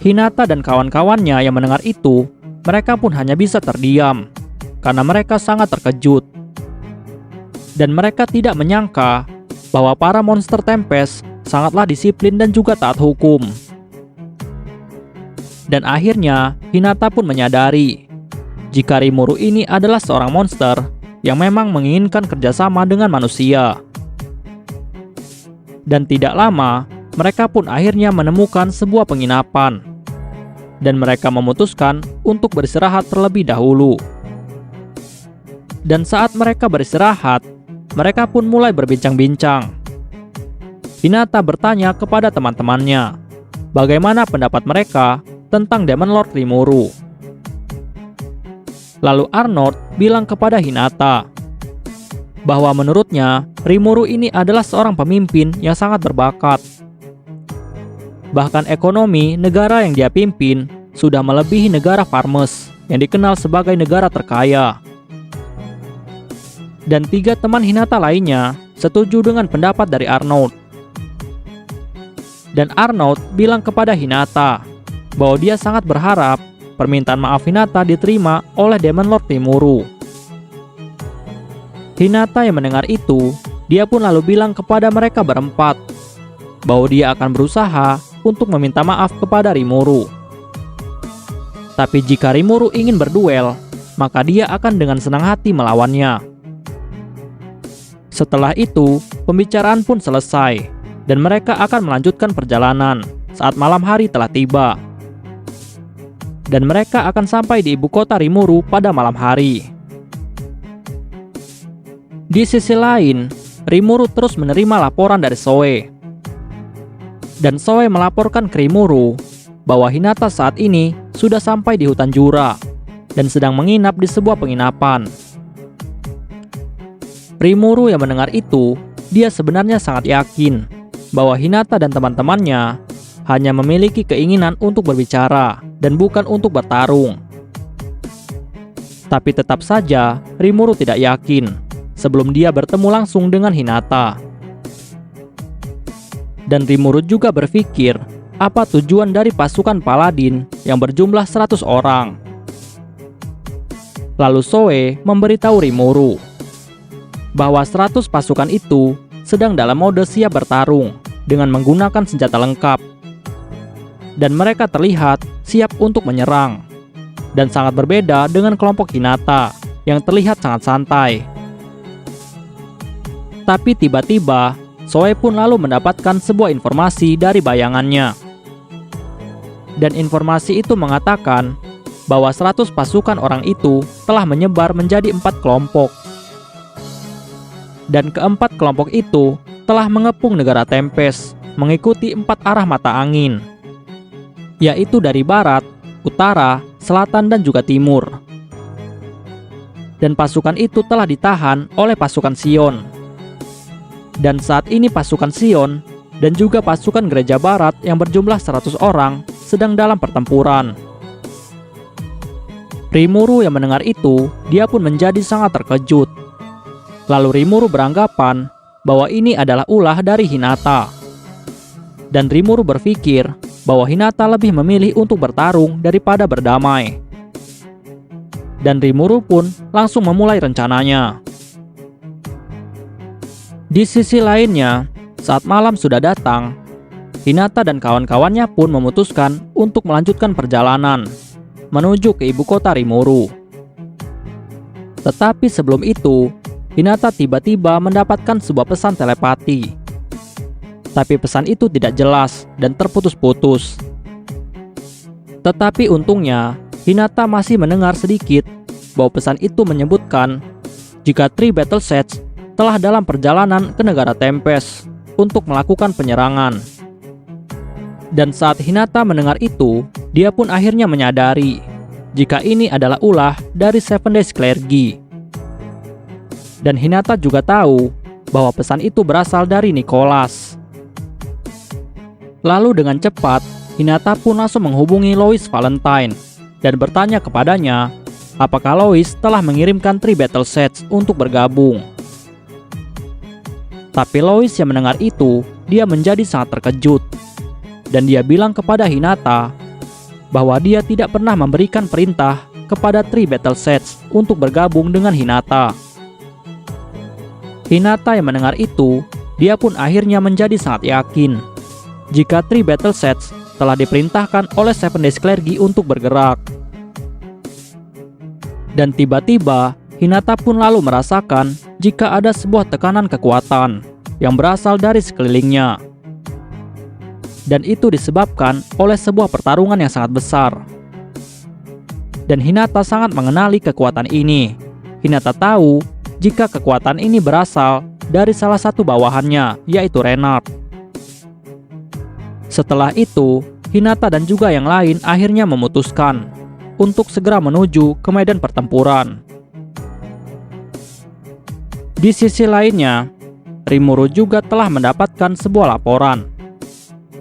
Hinata dan kawan-kawannya yang mendengar itu, mereka pun hanya bisa terdiam, karena mereka sangat terkejut. Dan mereka tidak menyangka bahwa para monster Tempest sangatlah disiplin dan juga taat hukum. Dan akhirnya, Hinata pun menyadari jika Rimuru ini adalah seorang monster yang memang menginginkan kerjasama dengan manusia. Dan tidak lama, mereka pun akhirnya menemukan sebuah penginapan. Dan mereka memutuskan untuk beristirahat terlebih dahulu. Dan saat mereka beristirahat, mereka pun mulai berbincang-bincang. Hinata bertanya kepada teman-temannya, bagaimana pendapat mereka tentang Demon Lord Rimuru. Lalu Arnold bilang kepada Hinata bahwa menurutnya Rimuru ini adalah seorang pemimpin yang sangat berbakat. Bahkan ekonomi negara yang dia pimpin sudah melebihi negara Farmes yang dikenal sebagai negara terkaya. Dan 3 teman Hinata lainnya setuju dengan pendapat dari Arnold. Dan Arnold bilang kepada Hinata bahwa dia sangat berharap permintaan maaf Hinata diterima oleh Demon Lord Rimuru. Hinata yang mendengar itu, dia pun lalu bilang kepada mereka berempat bahwa dia akan berusaha untuk meminta maaf kepada Rimuru. Tapi jika Rimuru ingin berduel, maka dia akan dengan senang hati melawannya. Setelah itu, pembicaraan pun selesai, dan mereka akan melanjutkan perjalanan saat malam hari telah tiba. Dan mereka akan sampai di ibu kota Rimuru pada malam hari. Di sisi lain, Rimuru terus menerima laporan dari Zoe. Dan Zoe melaporkan ke Rimuru bahwa Hinata saat ini sudah sampai di hutan Jura dan sedang menginap di sebuah penginapan. Rimuru yang mendengar itu, dia sebenarnya sangat yakin bahwa Hinata dan teman-temannya hanya memiliki keinginan untuk berbicara dan bukan untuk bertarung. Tapi tetap saja Rimuru tidak yakin sebelum dia bertemu langsung dengan Hinata. Dan Rimuru juga berpikir apa tujuan dari pasukan Paladin yang berjumlah 100 orang. Lalu Zoe memberitahu Rimuru bahwa 100 pasukan itu sedang dalam mode siap bertarung dengan menggunakan senjata lengkap. Dan mereka terlihat siap untuk menyerang. Dan sangat berbeda dengan kelompok Hinata yang terlihat sangat santai. Tapi tiba-tiba, Zoe pun lalu mendapatkan sebuah informasi dari bayangannya. Dan informasi itu mengatakan bahwa 100 pasukan orang itu telah menyebar menjadi 4 kelompok. Dan keempat kelompok itu telah mengepung negara Tempest mengikuti 4 arah mata angin, yaitu dari barat, utara, selatan, dan juga timur. Dan pasukan itu telah ditahan oleh pasukan Sion. Dan saat ini pasukan Sion dan juga pasukan Gereja Barat yang berjumlah 100 orang sedang dalam pertempuran. Rimuru yang mendengar itu, dia pun menjadi sangat terkejut. Lalu Rimuru beranggapan bahwa ini adalah ulah dari Hinata. Dan Rimuru berpikir bahwa Hinata lebih memilih untuk bertarung daripada berdamai. Dan Rimuru pun langsung memulai rencananya. Di sisi lainnya, saat malam sudah datang, Hinata dan kawan-kawannya pun memutuskan untuk melanjutkan perjalanan menuju ke ibu kota Rimuru. Tetapi sebelum itu, Hinata tiba-tiba mendapatkan sebuah pesan telepati. Tapi pesan itu tidak jelas dan terputus-putus. Tetapi untungnya, Hinata masih mendengar sedikit bahwa pesan itu menyebutkan jika 3 battle sets telah dalam perjalanan ke negara Tempest untuk melakukan penyerangan. Dan saat Hinata mendengar itu, dia pun akhirnya menyadari jika ini adalah ulah dari Seven Days Clergy. Dan Hinata juga tahu bahwa pesan itu berasal dari Nicholas. Lalu dengan cepat, Hinata pun langsung menghubungi Lois Valentine dan bertanya kepadanya apakah Lois telah mengirimkan 3 battle sets untuk bergabung. Tapi Lois yang mendengar itu, dia menjadi sangat terkejut. Dan dia bilang kepada Hinata bahwa dia tidak pernah memberikan perintah kepada 3 battle sets untuk bergabung dengan Hinata. Hinata yang mendengar itu, dia pun akhirnya menjadi sangat yakin jika 3 battle sets telah diperintahkan oleh Seven Days Clergy untuk bergerak. Dan tiba-tiba, Hinata pun lalu merasakan jika ada sebuah tekanan kekuatan yang berasal dari sekelilingnya. Dan itu disebabkan oleh sebuah pertarungan yang sangat besar. Dan Hinata sangat mengenali kekuatan ini. Hinata tahu jika kekuatan ini berasal dari salah satu bawahannya, yaitu Renard. Setelah itu, Hinata dan juga yang lain akhirnya memutuskan untuk segera menuju ke medan pertempuran. Di sisi lainnya, Rimuru juga telah mendapatkan sebuah laporan.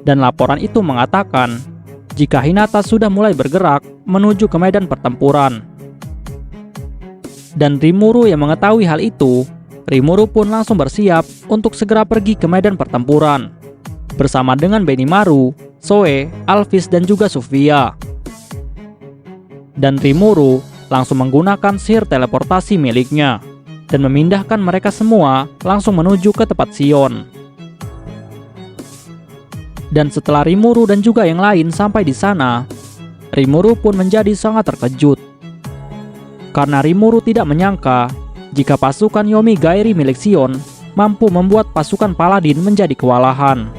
Dan laporan itu mengatakan jika Hinata sudah mulai bergerak menuju ke medan pertempuran. Dan Rimuru yang mengetahui hal itu, Rimuru pun langsung bersiap untuk segera pergi ke medan pertempuran bersama dengan Benimaru, Zoe, Alphys, dan juga Sofia. Dan Rimuru langsung menggunakan sihir teleportasi miliknya dan memindahkan mereka semua langsung menuju ke tempat Sion. Dan setelah Rimuru dan juga yang lain sampai di sana, Rimuru pun menjadi sangat terkejut. Karena Rimuru tidak menyangka jika pasukan Yomi Gaeri milik Sion mampu membuat pasukan Paladin menjadi kewalahan.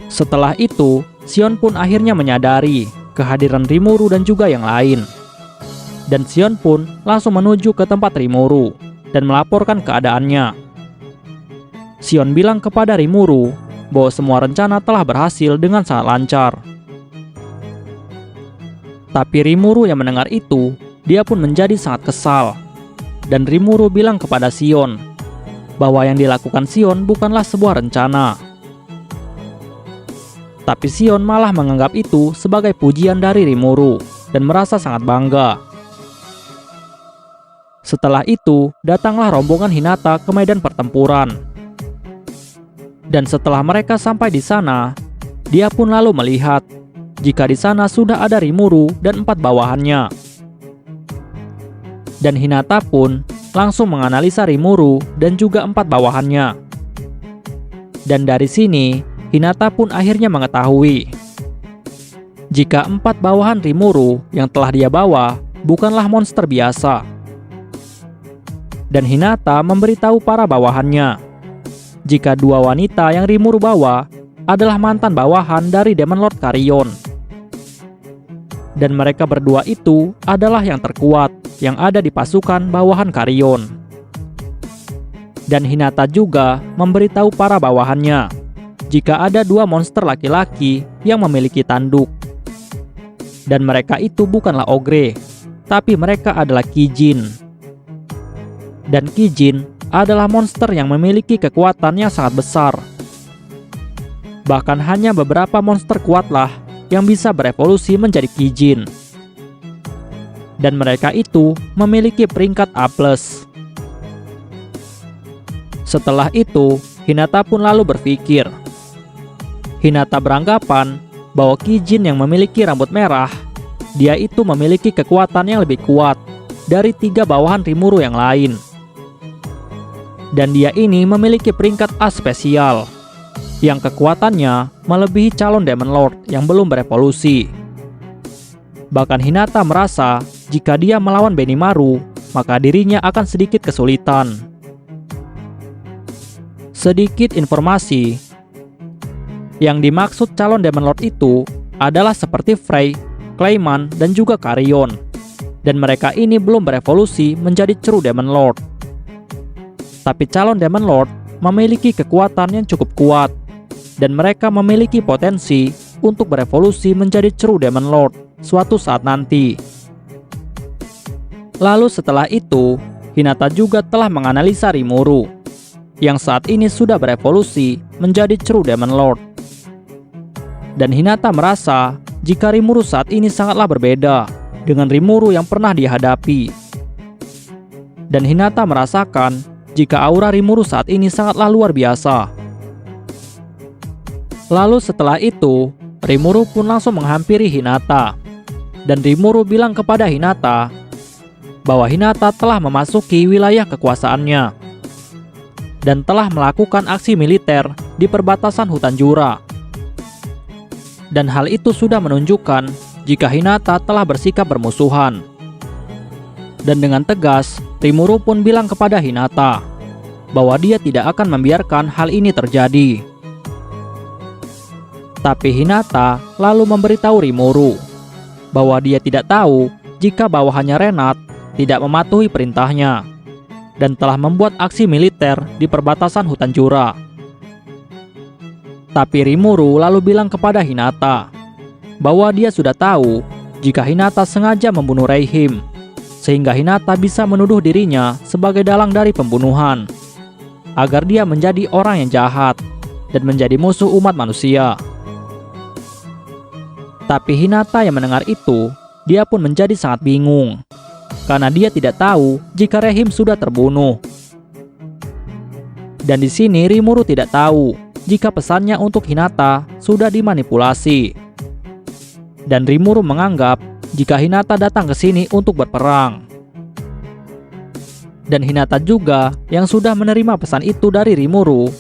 Setelah itu, Sion pun akhirnya menyadari kehadiran Rimuru dan juga yang lain. Dan Sion pun langsung menuju ke tempat Rimuru dan melaporkan keadaannya. Sion bilang kepada Rimuru bahwa semua rencana telah berhasil dengan sangat lancar. Tapi Rimuru yang mendengar itu, dia pun menjadi sangat kesal. Dan Rimuru bilang kepada Sion bahwa yang dilakukan Sion bukanlah sebuah rencana. Tapi Sion malah menganggap itu sebagai pujian dari Rimuru dan merasa sangat bangga. Setelah itu, datanglah rombongan Hinata ke medan pertempuran. Dan setelah mereka sampai di sana, dia pun lalu melihat jika di sana sudah ada Rimuru dan 4 bawahannya. Dan Hinata pun langsung menganalisa Rimuru dan juga 4 bawahannya. Dan dari sini, Hinata pun akhirnya mengetahui jika 4 bawahan Rimuru yang telah dia bawa bukanlah monster biasa. Dan Hinata memberitahu para bawahannya jika 2 wanita yang Rimuru bawa adalah mantan bawahan dari Demon Lord Carrion. Dan mereka berdua itu adalah yang terkuat yang ada di pasukan bawahan Carrion. Dan Hinata juga memberitahu para bawahannya jika ada 2 monster laki-laki yang memiliki tanduk. Dan mereka itu bukanlah ogre, tapi mereka adalah Kijin. Dan Kijin adalah monster yang memiliki kekuatan yang sangat besar. Bahkan hanya beberapa monster kuatlah yang bisa berevolusi menjadi Kijin. Dan mereka itu memiliki peringkat A+. Setelah itu, Hinata pun lalu berpikir. Hinata beranggapan bahwa Kijin yang memiliki rambut merah, dia itu memiliki kekuatan yang lebih kuat dari 3 bawahan Rimuru yang lain. Dan dia ini memiliki peringkat A spesial, yang kekuatannya melebihi calon Demon Lord yang belum berevolusi. Bahkan Hinata merasa jika dia melawan Benimaru, maka dirinya akan sedikit kesulitan. Sedikit informasi. Yang dimaksud calon Demon Lord itu adalah seperti Frey, Clayman, dan juga Carrion. Dan mereka ini belum berevolusi menjadi True Demon Lord. Tapi calon Demon Lord memiliki kekuatan yang cukup kuat. Dan mereka memiliki potensi untuk berevolusi menjadi True Demon Lord suatu saat nanti. Lalu setelah itu, Hinata juga telah menganalisa Rimuru, yang saat ini sudah berevolusi menjadi True Demon Lord. Dan Hinata merasa jika Rimuru saat ini sangatlah berbeda dengan Rimuru yang pernah dihadapi. Dan Hinata merasakan jika aura Rimuru saat ini sangatlah luar biasa. Lalu setelah itu, Rimuru pun langsung menghampiri Hinata. Dan Rimuru bilang kepada Hinata bahwa Hinata telah memasuki wilayah kekuasaannya dan telah melakukan aksi militer di perbatasan hutan Jura. Dan hal itu sudah menunjukkan jika Hinata telah bersikap bermusuhan. Dan dengan tegas, Rimuru pun bilang kepada Hinata bahwa dia tidak akan membiarkan hal ini terjadi. Tapi Hinata lalu memberitahu Rimuru bahwa dia tidak tahu jika bawahannya Renat tidak mematuhi perintahnya dan telah membuat aksi militer di perbatasan hutan Jura. Tapi Rimuru lalu bilang kepada Hinata bahwa dia sudah tahu jika Hinata sengaja membunuh Reihim, sehingga Hinata bisa menuduh dirinya sebagai dalang dari pembunuhan, agar dia menjadi orang yang jahat dan menjadi musuh umat manusia. Tapi Hinata yang mendengar itu, dia pun menjadi sangat bingung, karena dia tidak tahu jika Reihim sudah terbunuh. Dan di sini Rimuru tidak tahu jika pesannya untuk Hinata sudah dimanipulasi. Dan Rimuru menganggap jika Hinata datang ke sini untuk berperang. Dan Hinata juga yang sudah menerima pesan itu dari Rimuru.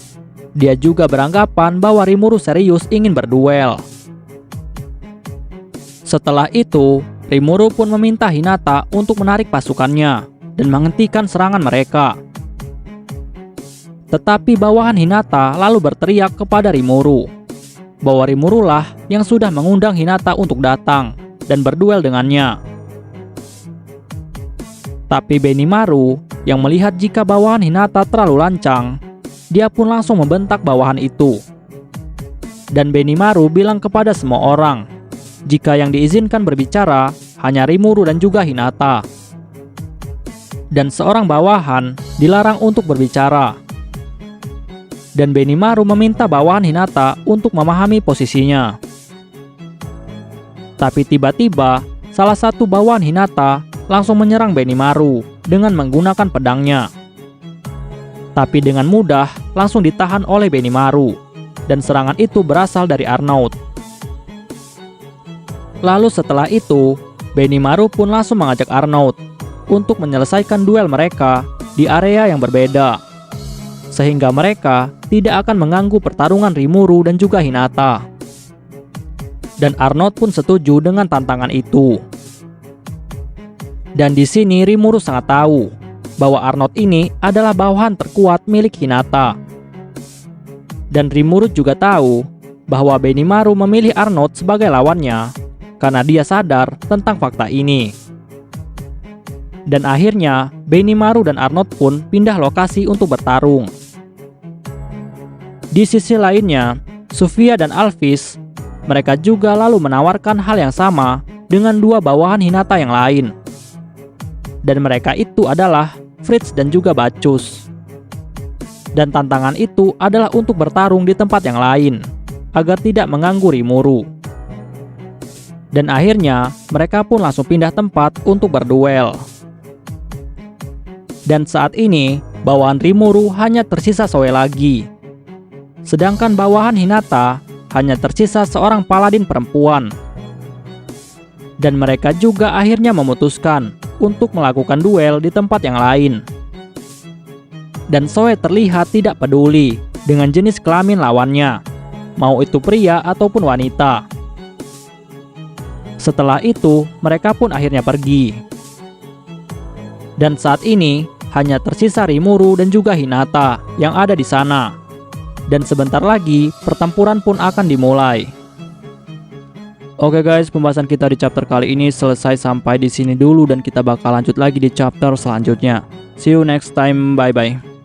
Dia juga beranggapan bahwa Rimuru serius ingin berduel. Setelah itu, Rimuru pun meminta Hinata untuk menarik pasukannya dan menghentikan serangan mereka. Tetapi bawahan Hinata lalu berteriak kepada Rimuru bahwa Rimuru lah yang sudah mengundang Hinata untuk datang dan berduel dengannya. Tapi Benimaru yang melihat jika bawahan Hinata terlalu lancang, dia pun langsung membentak bawahan itu. Dan Benimaru bilang kepada semua orang jika yang diizinkan berbicara hanya Rimuru dan juga Hinata. Dan seorang bawahan dilarang untuk berbicara. Dan Benimaru meminta bawahan Hinata untuk memahami posisinya. Tapi tiba-tiba salah satu bawahan Hinata langsung menyerang Benimaru dengan menggunakan pedangnya. Tapi dengan mudah langsung ditahan oleh Benimaru, dan serangan itu berasal dari Arnaud. Lalu setelah itu, Benimaru pun langsung mengajak Arnaud untuk menyelesaikan duel mereka di area yang berbeda, sehingga mereka tidak akan mengganggu pertarungan Rimuru dan juga Hinata. Dan Arnaud pun setuju dengan tantangan itu. Dan di sini Rimuru sangat tahu bahwa Arnaud ini adalah bawahan terkuat milik Hinata. Dan Rimuru juga tahu bahwa Benimaru memilih Arnaud sebagai lawannya karena dia sadar tentang fakta ini. Dan akhirnya Benimaru dan Arnaud pun pindah lokasi untuk bertarung. Di sisi lainnya, Sofia dan Alphys, mereka juga lalu menawarkan hal yang sama dengan dua bawahan Hinata yang lain. Dan mereka itu adalah Fritz dan juga Bacchus. Dan tantangan itu adalah untuk bertarung di tempat yang lain, agar tidak mengganggu Rimuru. Dan akhirnya, mereka pun langsung pindah tempat untuk berduel. Dan saat ini, bawahan Rimuru hanya tersisa Zoe lagi. Sedangkan bawahan Hinata hanya tersisa seorang paladin perempuan. Dan mereka juga akhirnya memutuskan untuk melakukan duel di tempat yang lain. Dan Zoe terlihat tidak peduli dengan jenis kelamin lawannya, mau itu pria ataupun wanita. Setelah itu, mereka pun akhirnya pergi. Dan saat ini, hanya tersisa Rimuru dan juga Hinata yang ada di sana. Dan sebentar lagi, pertempuran pun akan dimulai. Oke guys, pembahasan kita di chapter kali ini selesai sampai di sini dulu dan kita bakal lanjut lagi di chapter selanjutnya. See you next time, bye bye.